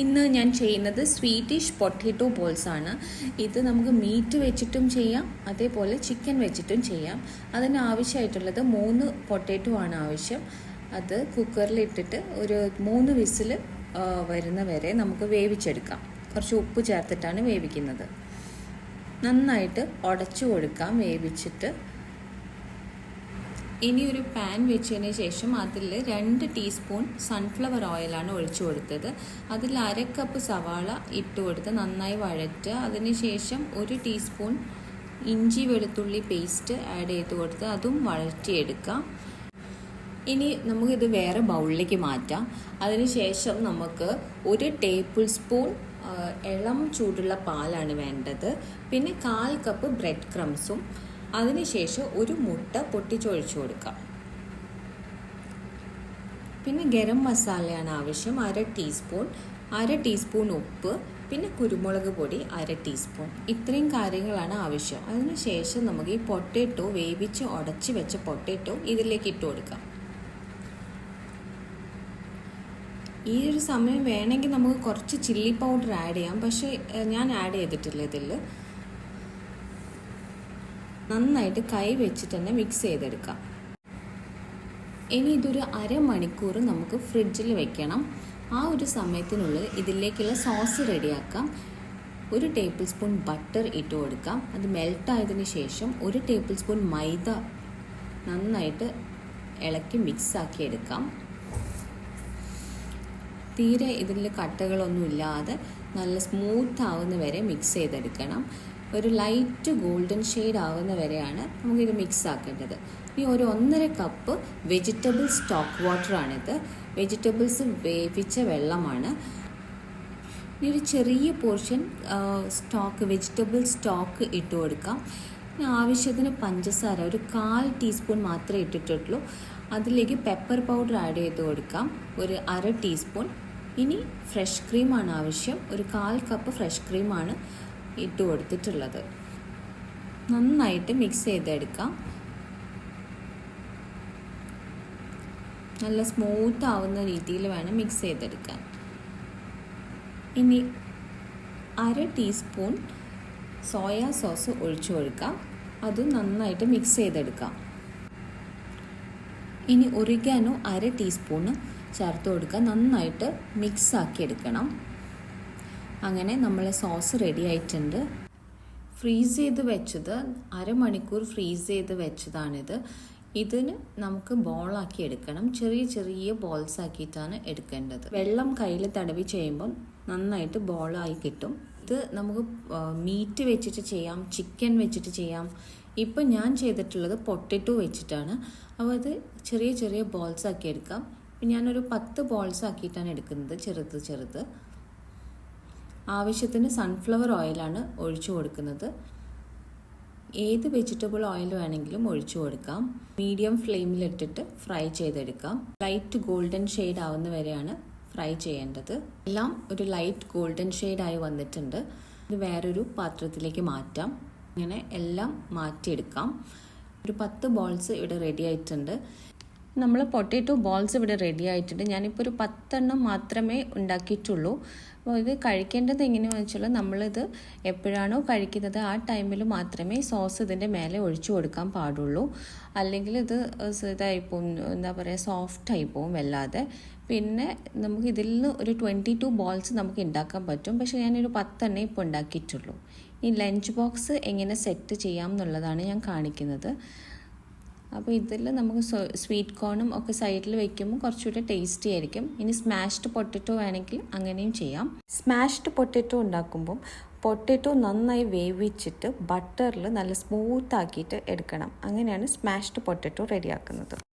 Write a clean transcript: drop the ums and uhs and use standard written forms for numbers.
ഇന്ന് ഞാൻ ചെയ്യുന്നത് സ്വീറ്റിഷ് പൊട്ടറ്റോ ബോൾസ് ആണ്. ഇത് നമുക്ക് മീറ്റ് വെച്ചിട്ടും ചെയ്യാം, അതേപോലെ ചിക്കൻ വെച്ചിട്ടും ചെയ്യാം. അതിന് ആവശ്യമായിട്ടുള്ളത് 3 പൊട്ടറ്റോ ആണ് ആവശ്യം. അത് കുക്കറിലിട്ടിട്ട് ഒരു 3 വിസിൽ വരുന്ന വരെ നമുക്ക് വേവിച്ചെടുക്കാം. കുറച്ച് ഉപ്പ് ചേർത്തിട്ടാണ് വേവിക്കുന്നത്. നന്നായിട്ട് ഉടച്ചു കൊടുക്കാം വേവിച്ചിട്ട്. ഇനി ഒരു പാൻ വെച്ചതിന് ശേഷം അതിൽ 2 ടീസ്പൂൺ സൺഫ്ലവർ ഓയിലാണ് ഒഴിച്ചു കൊടുത്തത്. അതിൽ 1/2 കപ്പ് സവാള ഇട്ട് കൊടുത്ത് നന്നായി വഴറ്റുക. അതിനുശേഷം 1 ടീസ്പൂൺ ഇഞ്ചി വെളുത്തുള്ളി പേസ്റ്റ് ആഡ് ചെയ്ത് കൊടുത്ത് അതും വഴറ്റിയെടുക്കാം. ഇനി നമുക്കിത് വേറെ ബൗളിലേക്ക് മാറ്റാം. അതിനുശേഷം നമുക്ക് 1 ടേബിൾ സ്പൂൺ ഇളം ചൂടുള്ള പാലാണ് വേണ്ടത്. പിന്നെ 1/4 കപ്പ് ബ്രെഡ് ക്രംസും. അതിനുശേഷം 1 മുട്ട പൊട്ടിച്ചൊഴിച്ചു കൊടുക്കാം. പിന്നെ ഗരം മസാലയാണ് ആവശ്യം, 1/2 ടീസ്പൂൺ ഉപ്പ്, പിന്നെ കുരുമുളക് പൊടി 1/2 ടീസ്പൂൺ. ഇത്രയും കാര്യങ്ങളാണ് ആവശ്യം. അതിനുശേഷം നമുക്ക് ഈ പൊട്ടറ്റോ വേവിച്ച് ഉടച്ച് വെച്ച പൊട്ടറ്റോ ഇതിലേക്ക് ഇട്ട് കൊടുക്കാം. ഈ ഒരു സമയം വേണമെങ്കിൽ നമുക്ക് കുറച്ച് ചില്ലി പൗഡർ ആഡ് ചെയ്യാം, പക്ഷേ ഞാൻ ആഡ് ചെയ്തിട്ടില്ല ഇതിൽ. നന്നായിട്ട് കൈ വെച്ചിട്ട് തന്നെ മിക്സ് ചെയ്തെടുക്കാം. ഇനി ഇതൊരു അരമണിക്കൂർ നമുക്ക് ഫ്രിഡ്ജിൽ വെക്കണം. ആ ഒരു സമയത്തിനുള്ളിൽ ഇതിലേക്കുള്ള സോസ് റെഡിയാക്കാം. 1 ടേബിൾ സ്പൂൺ ബട്ടർ ഇട്ട് കൊടുക്കാം. അത് മെൽട്ടായതിനു ശേഷം 1 ടേബിൾ സ്പൂൺ മൈദ നന്നായിട്ട് ഇളക്കി മിക്സാക്കി എടുക്കാം. തീരെ ഇതിൽ കട്ടകളൊന്നും ഇല്ലാതെ നല്ല സ്മൂത്ത് ആവുന്ന വരെ മിക്സ് ചെയ്തെടുക്കണം. ഒരു ലൈറ്റ് ഗോൾഡൻ ഷെയ്ഡ് ആവുന്ന വരെയാണ് നമുക്കിത് മിക്സ് ആക്കേണ്ടത്. ഇനി ഒരു 1.5 കപ്പ് വെജിറ്റബിൾ സ്റ്റോക്ക് വാട്ടറാണിത്. വെജിറ്റബിൾസ് വേവിച്ച വെള്ളമാണ്. ഇനി ഒരു ചെറിയ പോർഷൻ വെജിറ്റബിൾ സ്റ്റോക്ക് ഇട്ട് കൊടുക്കാം. ആവശ്യത്തിന് പഞ്ചസാര ഒരു 1/4 ടീസ്പൂൺ മാത്രമേ ഇട്ടിട്ടുള്ളൂ. അതിലേക്ക് പെപ്പർ പൗഡർ ആഡ് ചെയ്ത് കൊടുക്കാം, ഒരു 1/2 ടീസ്പൂൺ. ഇനി ഫ്രഷ് ക്രീമാണ് ആവശ്യം, ഒരു 1/4 കപ്പ് ഫ്രഷ് ക്രീമാണ് ഇട്ട് കൊടുത്തിട്ടുള്ളത്. നന്നായിട്ട് മിക്സ് ചെയ്തെടുക്കാം. നല്ല സ്മൂത്ത് ആവുന്ന രീതിയിൽ വേണം മിക്സ് ചെയ്തെടുക്കാൻ. ഇനി 1/2 ടീസ്പൂൺ സോയാ സോസ് ഒഴിച്ചു കൊടുക്കാം. അത് നന്നായിട്ട് മിക്സ് ചെയ്തെടുക്കാം. ഇനി ഒറിഗാനോ 1/2 ടീസ്പൂണ് ചേർത്ത് കൊടുക്കുക. നന്നായിട്ട് മിക്സ് ആക്കി എടുക്കണം. അങ്ങനെ നമ്മളെ സോസ് റെഡി ആയിട്ടുണ്ട്. ഫ്രീസ് ചെയ്ത് വെച്ചത് അരമണിക്കൂർ ഫ്രീസ് ചെയ്ത് വെച്ചതാണിത്. ഇതിന് നമുക്ക് ബോളാക്കി എടുക്കണം. ചെറിയ ചെറിയ ബോൾസ് ആക്കിയിട്ടാണ് എടുക്കേണ്ടത്. വെള്ളം കയ്യിൽ തടവി ചെയ്യുമ്പോൾ നന്നായിട്ട് ബോളായി കിട്ടും. ഇത് നമുക്ക് മീറ്റ് വെച്ചിട്ട് ചെയ്യാം, ചിക്കൻ വെച്ചിട്ട് ചെയ്യാം. ഇപ്പം ഞാൻ ചെയ്തിട്ടുള്ളത് പൊട്ടറ്റോ വെച്ചിട്ടാണ്. അപ്പോൾ അത് ചെറിയ ചെറിയ ബോൾസ് ആക്കി എടുക്കാം. ഞാനൊരു 10 ബോൾസ് ആക്കിയിട്ടാണ് എടുക്കുന്നത്, ചെറുത്. ആവശ്യത്തിന് സൺഫ്ലവർ ഓയിലാണ് ഒഴിച്ചു കൊടുക്കുന്നത്. ഏത് വെജിറ്റബിൾ ഓയിൽ വേണമെങ്കിലും ഒഴിച്ചു കൊടുക്കാം. മീഡിയം ഫ്ലെയിമിലിട്ടിട്ട് ഫ്രൈ ചെയ്തെടുക്കാം. ലൈറ്റ് ഗോൾഡൻ ഷെയ്ഡ് ആവുന്ന വരെയാണ് ഫ്രൈ ചെയ്യേണ്ടത്. എല്ലാം ഒരു ലൈറ്റ് ഗോൾഡൻ ഷെയ്ഡായി വന്നിട്ടുണ്ട്. ഇത് വേറൊരു പാത്രത്തിലേക്ക് മാറ്റാം. ഇങ്ങനെ എല്ലാം മാറ്റിയെടുക്കാം. ഒരു 10 ബോൾസ് ഇവിടെ റെഡി ആയിട്ടുണ്ട്. നമ്മൾ പൊട്ടറ്റോ ബോൾസ് ഇവിടെ റെഡി ആയിട്ടുണ്ട്. ഞാനിപ്പോൾ ഒരു 10 എണ്ണം മാത്രമേ ഉണ്ടാക്കിയിട്ടുള്ളൂ. അപ്പോൾ ഇത് കഴിക്കേണ്ടത് എങ്ങനെയാണെന്ന് വെച്ചാൽ, നമ്മളിത് എപ്പോഴാണോ കഴിക്കുന്നത് ആ ടൈമിൽ മാത്രമേ സോസ് ഇതിൻ്റെ മേലെ ഒഴിച്ചു കൊടുക്കാൻ പാടുള്ളൂ. അല്ലെങ്കിൽ ഇത് ഇതായിപ്പോവും, എന്താ പറയുക, സോഫ്റ്റ് ആയിപ്പോവും വല്ലാതെ. പിന്നെ നമുക്ക് ഇതിൽ നിന്ന് ഒരു 22 ബോൾസ് നമുക്ക് ഉണ്ടാക്കാൻ പറ്റും. പക്ഷേ ഞാനൊരു 10 എണ്ണേ ഇപ്പോൾ ഉണ്ടാക്കിയിട്ടുള്ളൂ. ഈ ലഞ്ച് ബോക്സ് എങ്ങനെ സെറ്റ് ചെയ്യാം എന്നുള്ളതാണ് ഞാൻ കാണിക്കുന്നത്. അപ്പോൾ ഇതിൽ നമുക്ക് സ്വീറ്റ് കോണും ഒക്കെ സൈഡിൽ വയ്ക്കുമ്പോൾ കുറച്ചുകൂടെ ടേസ്റ്റി ആയിരിക്കും. ഇനി സ്മാഷ്ഡ് പൊട്ടറ്റോ വേണമെങ്കിൽ അങ്ങനെയും ചെയ്യാം. സ്മാഷ്ഡ് പൊട്ടറ്റോ ഉണ്ടാക്കുമ്പം പൊട്ടറ്റോ നന്നായി വേവിച്ചിട്ട് ബട്ടറിൽ നല്ല സ്മൂത്ത് ആക്കിയിട്ട് എടുക്കണം. അങ്ങനെയാണ് സ്മാഷ്ഡ് പൊട്ടറ്റോ റെഡിയാക്കുന്നത്.